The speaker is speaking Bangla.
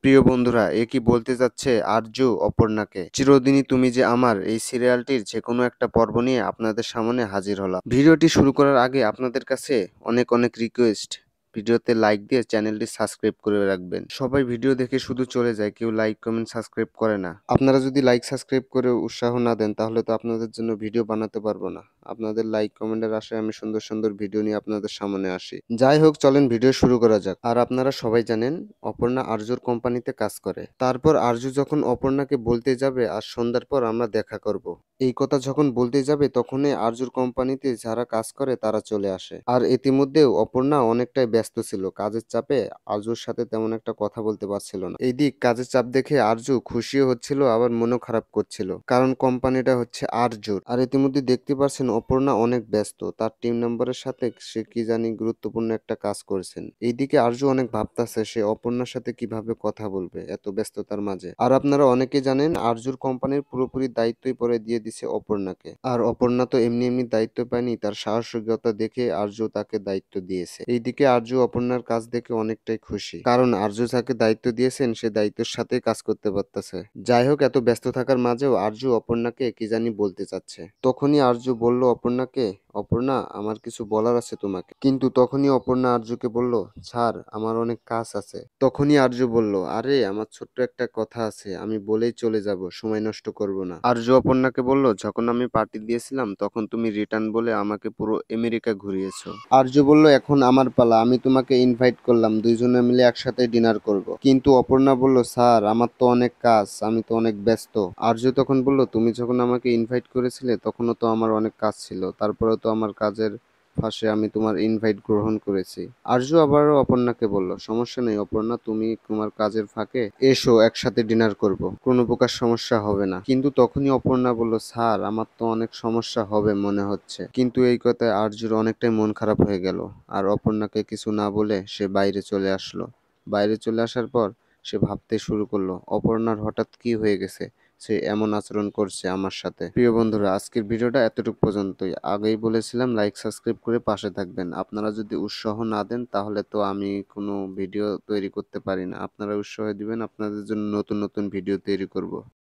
প্রিয় বন্ধুরা, এ কি বলতে যাচ্ছে আরজু অপর্ণাকে? চিরদিনই তুমি যে আমার এই সিরিয়ালটির যেকোনো একটা পর্ব নিয়ে আপনাদের সামনে হাজির হলাম। ভিডিওটি শুরু করার আগে আপনাদের কাছে অনেক অনেক রিকোয়েস্ট, ভিডিওতে লাইক দিয়ে চ্যানেলটি সাবস্ক্রাইব করে রাখবেন। সবাই ভিডিও দেখে শুধু চলে যায়, কেউ লাইক কমেন্ট সাবস্ক্রাইব করে না। আপনারা যদি লাইক সাবস্ক্রাইব করে উৎসাহ না দেন তাহলে তো আপনাদের জন্য ভিডিও বানাতে পারবো না। আপনাদের লাইক কমেন্টের আশায় আমি সুন্দর সুন্দর ভিডিও নিয়ে আপনাদের সামনে আসি। যাই হোক, চলেন ভিডিও শুরু করা যাক। আর আপনারা সবাই জানেন অপর্ণা আরজুর কোম্পানিতে কাজ করে। তারপর আরজু যখন অপর্ণাকে বলতে যাবে আজ সন্ধ্যার পর আমরা দেখা করব, এই কথা যখন বলতে যাবে তখনই আরজুর কোম্পানিতে যারা কাজ করে তারা চলে আসে। আর ইতিমধ্যেও অপর্ণা অনেকটাই ব্যস্ত ছিল, কাজের চাপে আরজুর সাথে তেমন একটা কথা বলতে পারছিল না। এইদিক কাজের চাপ দেখে আরজু খুশিও হচ্ছিল আবার মনও খারাপ করছিল, কারণ কোম্পানিটা হচ্ছে আরজুর। আর ইতিমধ্যে দেখতে পাচ্ছেন অপর্ণা অনেক ব্যস্ত, তার টিম মেম্বারের সাথে সে কি জানি গুরুত্বপূর্ণ একটা কাজ করছেন। এইদিকে আরজু অনেক ভাবতাছে সে অপর্ণার সাথে কিভাবে কথা বলবে এত ব্যস্ততার মাঝে। আর আপনারা অনেকে জানেন আরজুর কোম্পানির পুরোপুরি দায়িত্বই পরে দিয়ে দিছে অপর্ণাকে। আর অপর্ণা তো এমনি এমনি দায়িত্ব পায়নি, তার সাহসিকতা দেখে আরজু তাকে দায়িত্ব দিয়েছে। এইদিকে আরজু অপর্ণার কাজ দেখে অনেকটাই খুশি, কারণ আরজু তাকে দায়িত্ব দিয়েছেন সে দায়িত্বের সাথে কাজ করতে পারতেছে। যাই হোক, এত ব্যস্ত থাকার মাঝেও আরজু অপর্ণাকে কি জানি বলতে চাচ্ছে। তখনই আরজু বলল অপর্ণাকে, অপর্ণা আমার কিছু বলার আছে তোমাকে। কিন্তু তখনই অপর্ণা আরজুকে বলল, ছাড়, আমার অনেক কাজ আছে। তখনই আরজু বলল, আরে আমার ছোট্ট একটা কথা আছে, আমি বলেই চলে যাব, সময় নষ্ট করব না। আরজু অপর্ণাকে বলল, যখন আমি পার্টি দিয়েছিলাম তখন তুমি রিটার্ন বলে আমাকে পুরো আমেরিকা ঘুরিয়েছো। আরজু বলল, এখন আমার পালা, আমি তোমাকে ইনভাইট করলাম, দুইজনে মিলে একসাথে ডিনার করব। কিন্তু অপর্ণা বলল, স্যার আমার তো অনেক কাজ, আমি তো অনেক ব্যস্ত। আরজু তখন বলল, তুমি যখন আমাকে ইনভাইট করেছিলে তখনও তো আমার অনেক কাজ ছিল, তারপরেও তো আমার কাজের ফাঁসে আমি তোমার ইনভাইট গ্রহণ করেছি। আরজু আবারও অপর্ণাকে বলল, সমস্যা নেই অপর্ণা, তুমি তোমার কাজের ফাঁকে এসো, একসাথে ডিনার করব, কোনো প্রকার সমস্যা হবে না। কিন্তু তখনই অপর্ণা বলল, স্যার আমার তো অনেক সমস্যা হবে মনে হচ্ছে। কিন্তু এই কথায় আরজুর অনেকটাই মন খারাপ হয়ে গেল। আর অপর্ণাকে কিছু না বলে সে বাইরে চলে আসলো। বাইরে চলে আসার পর সে ভাবতে শুরু করলো, অপর্ণার হঠাৎ কি হয়ে গেছে, সে এমন আচরণ করছে আমার সাথে। প্রিয় বন্ধুরা, আজকের ভিডিওটা এতটুকু পর্যন্তই। আগেই বলেছিলাম লাইক সাবস্ক্রাইব করে পাশে থাকবেন। আপনারা যদি উৎসাহ না দেন তাহলে তো আমি কোনো ভিডিও তৈরি করতে পারি না। আপনারা উৎসাহ দিবেন, আপনাদের জন্য নতুন নতুন ভিডিও তৈরি করব।